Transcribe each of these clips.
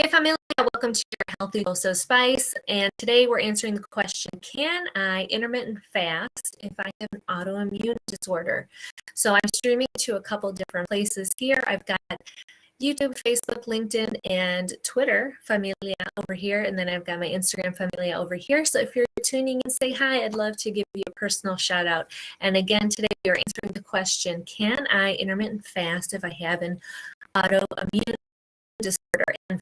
Hey family, welcome to your Healthy Dose of Spice. And today we're answering the question, can I intermittent fast if I have an autoimmune disorder? So I'm streaming to a couple different places here. I've got YouTube, Facebook, LinkedIn, and Twitter, Familia over here. And then I've got my Instagram, Familia over here. So if you're tuning in, say hi. I'd love to give you a personal shout out. And again, today we are answering the question, can I intermittent fast if I have an autoimmune disorder? And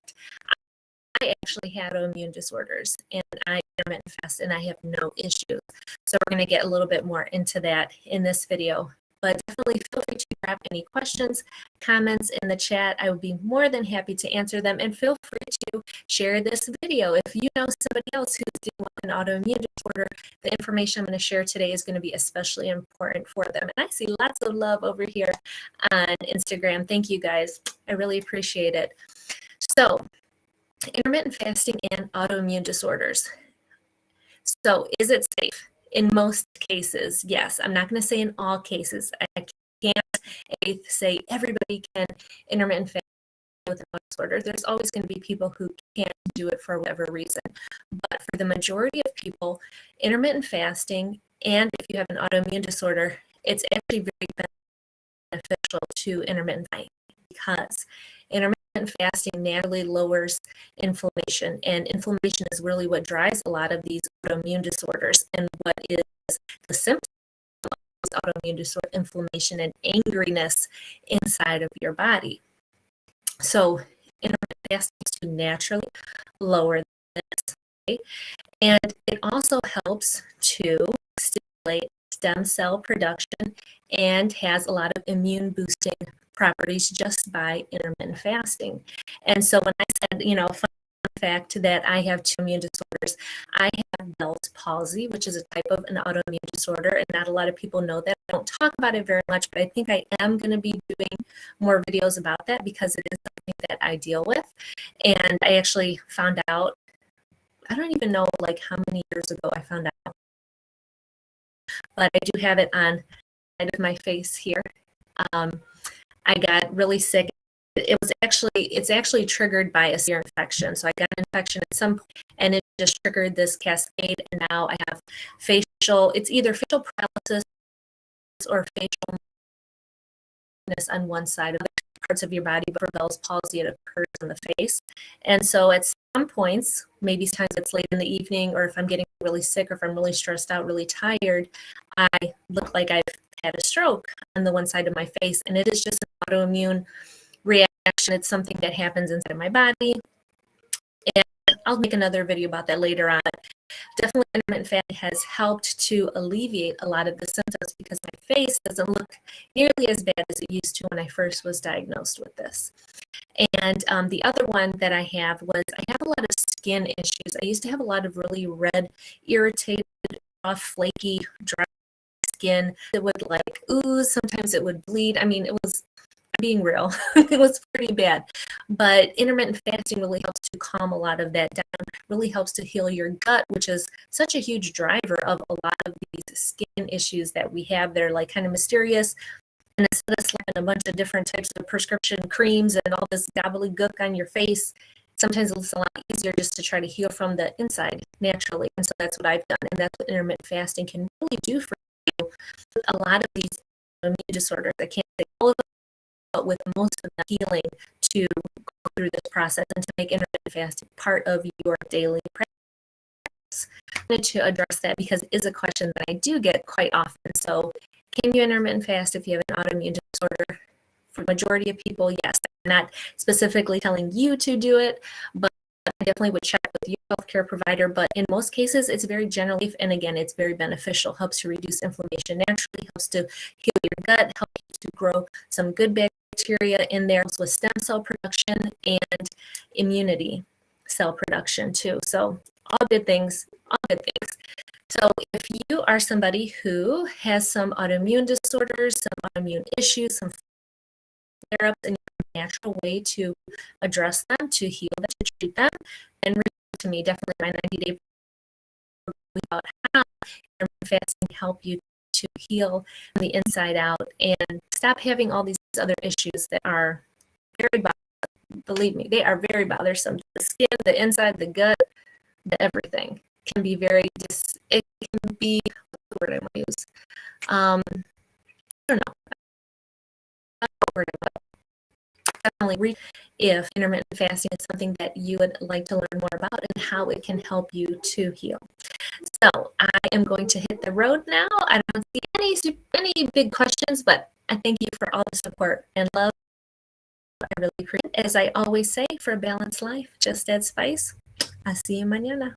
I actually had autoimmune disorders and I intermittent fast and I have no issues. So we're going to get a little bit more into that in this video. But definitely feel free to grab any questions, comments in the chat. I would be more than happy to answer them. And feel free to share this video. If you know somebody else who's dealing with an autoimmune disorder, the information I'm going to share today is going to be especially important for them. And I see lots of love over here on Instagram. Thank you guys. I really appreciate it. So, intermittent fasting and autoimmune disorders. So is it safe? In most cases, yes. I'm not going to say in all cases. I can't say everybody can intermittent fast with a disorder. There's always going to be people who can't do it for whatever reason. But for the majority of people, intermittent fasting, and if you have an autoimmune disorder, it's actually very beneficial to intermittent fasting because intermittent fasting naturally lowers inflammation, and inflammation is really what drives a lot of these autoimmune disorders. And what is the symptom of autoimmune disorder? Inflammation and angriness inside of your body. So intermittent fasting to naturally lower this, okay? And it also helps to stimulate stem cell production and has a lot of immune boosting properties just by intermittent fasting. And so when I said, fun fact that I have two immune disorders, I have Bell's palsy, which is a type of an autoimmune disorder, and not a lot of people know that. I don't talk about it very much, but I think I am going to be doing more videos about that because it is something that I deal with. And I actually found out, I don't even know like how many years ago I found out, but I do have it on the side of my face here. I got really sick. It's actually triggered by a severe infection. So I got an infection at some point and it just triggered this cascade. And now I have it's either facial paralysis or facial numbness on one side of the parts of your body, but for Bell's palsy, it occurs in the face. And so at some points, maybe times it's late in the evening, or if I'm getting really sick, or if I'm really stressed out, really tired, I look like I've had a stroke on the one side of my face. And it is just an autoimmune reaction. It's something that happens inside of my body. And I'll make another video about that later on. Definitely intermittent fasting has helped to alleviate a lot of the symptoms because my face doesn't look nearly as bad as it used to when I first was diagnosed with this. And the other one that I have was I have a lot of skin issues. I used to have a lot of really red, irritated, rough, flaky, dry skin. It would like ooze. Sometimes it would bleed. I mean, it was being real. It was pretty bad. But intermittent fasting really helps to calm a lot of that down, really helps to heal your gut, which is such a huge driver of a lot of these skin issues that we have. They're like kind of mysterious. And instead of slapping a bunch of different types of prescription creams and all this gobbledygook on your face, sometimes it's a lot easier just to try to heal from the inside naturally. And so that's what I've done. And that's what intermittent fasting can really do for you. A lot of these immune disorders, I can't say all of them, but with most of the healing to go through this process and to make intermittent fasting part of your daily practice. I wanted to address that because it is a question that I do get quite often. So can you intermittent fast if you have an autoimmune disorder? For the majority of people, yes. I'm not specifically telling you to do it, but I definitely would check with your healthcare provider. But in most cases, it's very general, and again, it's very beneficial. Helps to reduce inflammation naturally, helps to heal your gut, helps to grow some good bacteria in there, with stem cell production and immunity cell production too. So all good things, all good things. So if you are somebody who has some autoimmune disorders, some autoimmune issues, some flare-ups, and a natural way to address them, to heal them, to treat them, then reach out to me. Definitely my 90-day about how intermittent fasting help you to heal from the inside out and stop having all these other issues that are very believe me, they are very bothersome. The skin, the inside, the gut, the everything can be very it can be, what's the word I want to use? I don't know. Definitely if intermittent fasting is something that you would like to learn more about and how it can help you to heal. So I am going to hit the road now. I don't see any big questions, but I thank you for all the support and love. I really appreciate it. As I always say, for a balanced life, just add spice. I'll see you mañana.